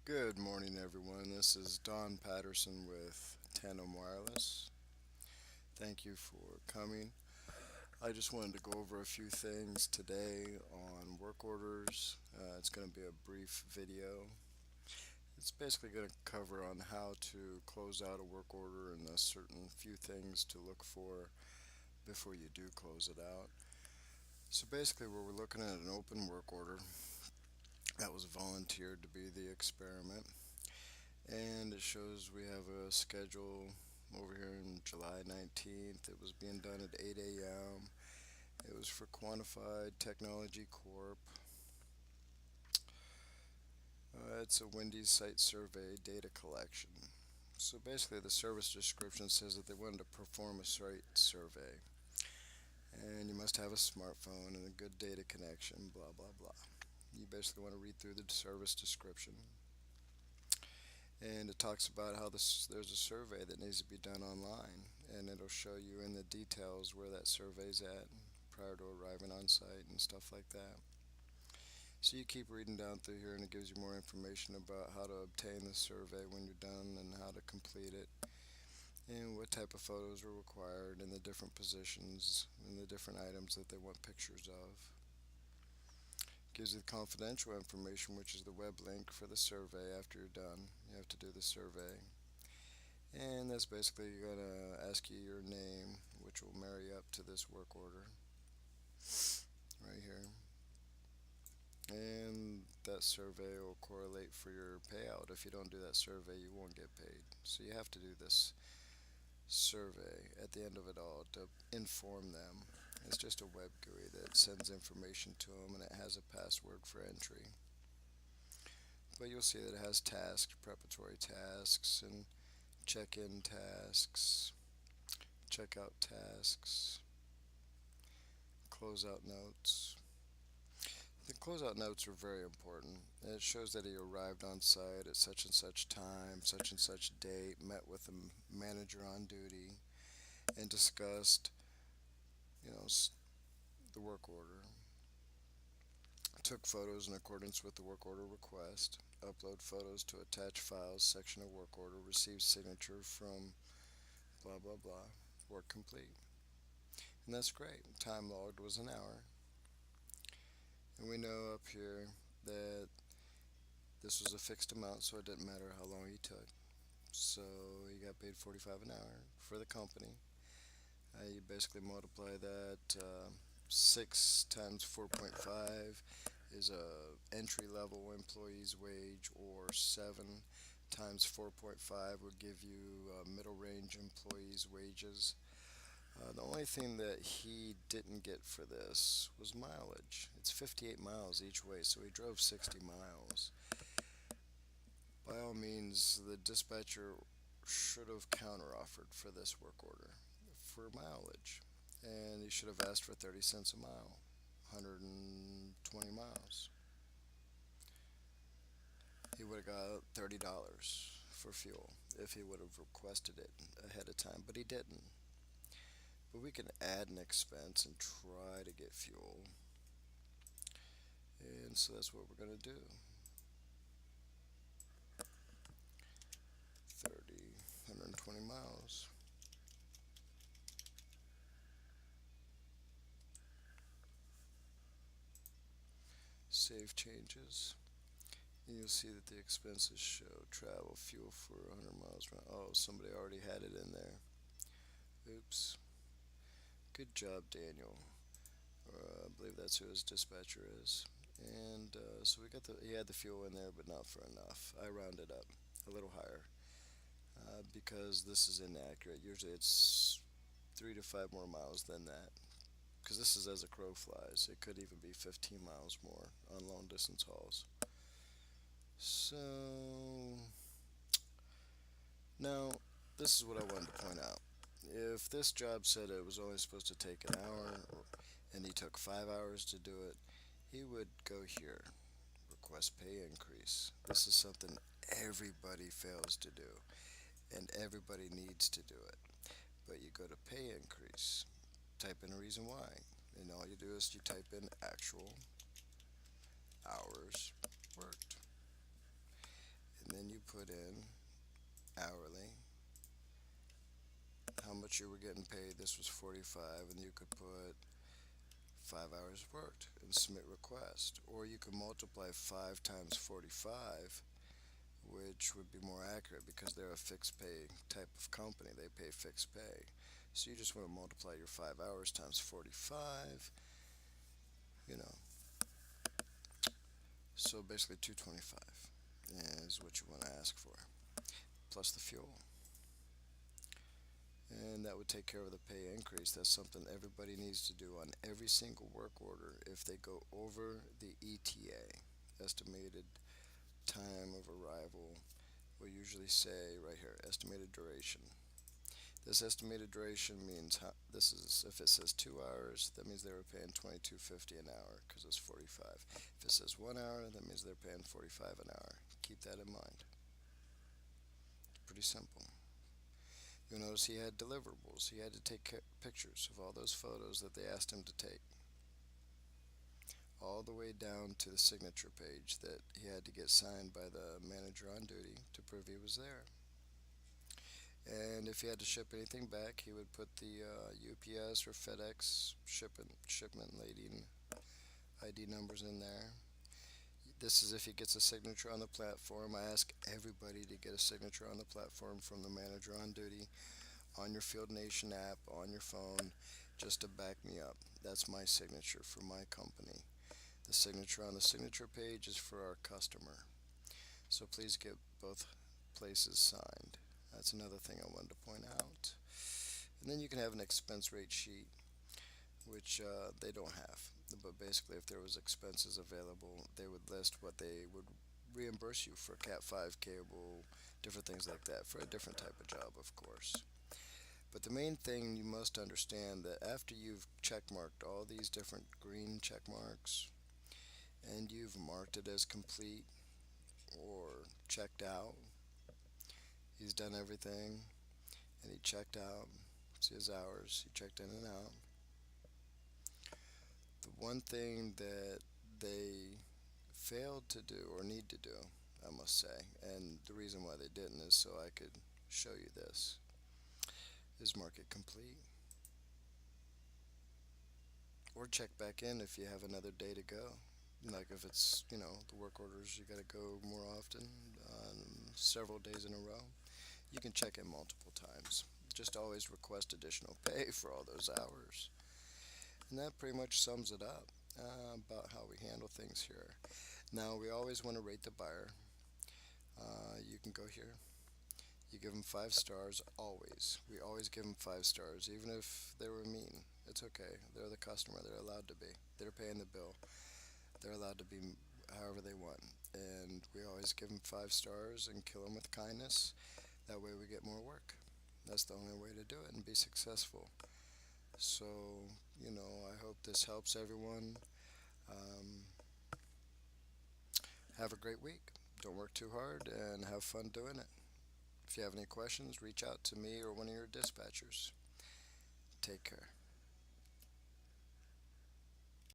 Good morning, everyone. This is Don Patterson with Tandem Wireless. Thank you for coming. I just wanted to go over a few things today on work orders. It's going to be a brief video. It's basically going to cover on how to close out a work order and a certain few things to look for before you do close it out. So basically, we're looking at an open work order that was volunteered to be the experiment. And it shows we have a schedule over here in July 19th. It was being done at 8 a.m. It was for Quantified Technology Corp. It's a Wendy's site survey data collection. So basically, the service description says that they wanted to perform a site survey. And you must have a smartphone and a good data connection, blah, blah, blah. You basically want to read through the service description. And it talks about how there's a survey that needs to be done online, and it'll show you in the details where that survey's at prior to arriving on site and stuff like that. So you keep reading down through here, and it gives you more information about how to obtain the survey when you're done and how to complete it, and what type of photos are required, and the different positions and the different items that they want pictures of. Gives you the confidential information, which is the web link for the survey after you're done. You have to do the survey. And that's basically going to ask you your name, which will marry up to this work order right here. And that survey will correlate for your payout. If you don't do that survey, you won't get paid. So you have to do this survey at the end of it all to inform them. It's just a web GUI that sends information to them, and it has a password for entry. But you'll see that it has tasks, preparatory tasks, and check-in tasks, checkout tasks, closeout notes. The closeout notes are very important. It shows that he arrived on site at such and such time, such and such date, met with the manager on duty, and discussed, you know, the work order. Took photos in accordance with the work order request. Upload photos to attach files section of work order. Received signature from blah blah blah. Work complete. And that's great. Time logged was an hour. And we know up here that this was a fixed amount, so it didn't matter how long he took. So he got paid 45 an hour for the company. You basically multiply that 6 times 4.5 is a entry level employee's wage, or 7 times 4.5 would give you middle range employees' wages. The only thing that he didn't get for this was mileage. It's 58 miles each way, so he drove 60 miles. By all means, the dispatcher should have counteroffered for this work order for mileage, and he should have asked for 30 cents a mile, 120 miles. He would have got $30 for fuel if he would have requested it ahead of time, but he didn't. But we can add an expense and try to get fuel, and so that's what we're going to do. 30, 120 miles. Save changes. And you'll see that the expenses show travel fuel for 100 miles. Oh, somebody already had it in there. Oops. Good job, Daniel. I believe that's who his dispatcher is. And so he had the fuel in there, but not for enough. I rounded up a little higher because this is inaccurate. Usually it's 3 to 5 more miles than that. Because this is as a crow flies. It could even be 15 miles more on long distance hauls. So now, this is what I wanted to point out. If this job said it was only supposed to take an hour, and he took 5 hours to do it, he would go here, request pay increase. This is something everybody fails to do, and everybody needs to do it. But you go to pay increase, type in a reason why, and all you do is you type in actual hours worked. put in hourly, how much you were getting paid. This was 45, and you could put 5 hours worked and submit request. Or you could multiply 5 times 45, which would be more accurate because they're a fixed pay type of company. They pay fixed pay. So you just want to multiply your 5 hours times 45, you know. So basically 225 is what you want to ask for, plus the fuel. And that would take care of the pay increase. That's something everybody needs to do on every single work order. If they go over the ETA, estimated time of arrival, we usually say right here, estimated duration. This estimated duration means this is if it says 2 hours, that means they were paying 22.50 an hour because it's 45. If it says 1 hour, that means they're paying 45 an hour. Keep that in mind. It's pretty simple. You'll notice he had deliverables. He had to take pictures of all those photos that they asked him to take, all the way down to the signature page that he had to get signed by the manager on duty to prove he was there. And if he had to ship anything back, he would put the UPS or FedEx shipment lady ID numbers in there. This is if he gets a signature on the platform. I ask everybody to get a signature on the platform from the manager on duty on your Field Nation app on your phone just to back me up. That's my signature for my company. The signature on the signature page is for our customer. So please get both places signed. That's another thing I wanted to point out. And then you can have an expense rate sheet, which they don't have. But basically, if there was expenses available, they would list what they would reimburse you for Cat 5 cable, different things like that, for a different type of job, of course. But the main thing you must understand that after you've checkmarked all these different green check marks and you've marked it as complete or checked out, he's done everything and he checked out. See his hours, he checked in and out. The one thing that they failed to do or need to do, I must say, and the reason why they didn't is so I could show you this, is mark it complete. Or check back in if you have another day to go. Like if it's, the work orders, you got to go more often, several days in a row. You can check in multiple times. Just always request additional pay for all those hours. And that pretty much sums it up about how we handle things here. Now, we always want to rate the buyer. You can go here. You give them 5 stars, always. We always give them 5 stars, even if they were mean. It's okay. They're the customer. They're allowed to be. They're paying the bill. They're allowed to be however they want. And we always give them 5 stars and kill them with kindness. That way we get more work. That's the only way to do it and be successful. So, I hope this helps everyone. Um, have a great week. Don't work too hard and have fun doing it. If you have any questions, reach out to me or one of your dispatchers. Take care.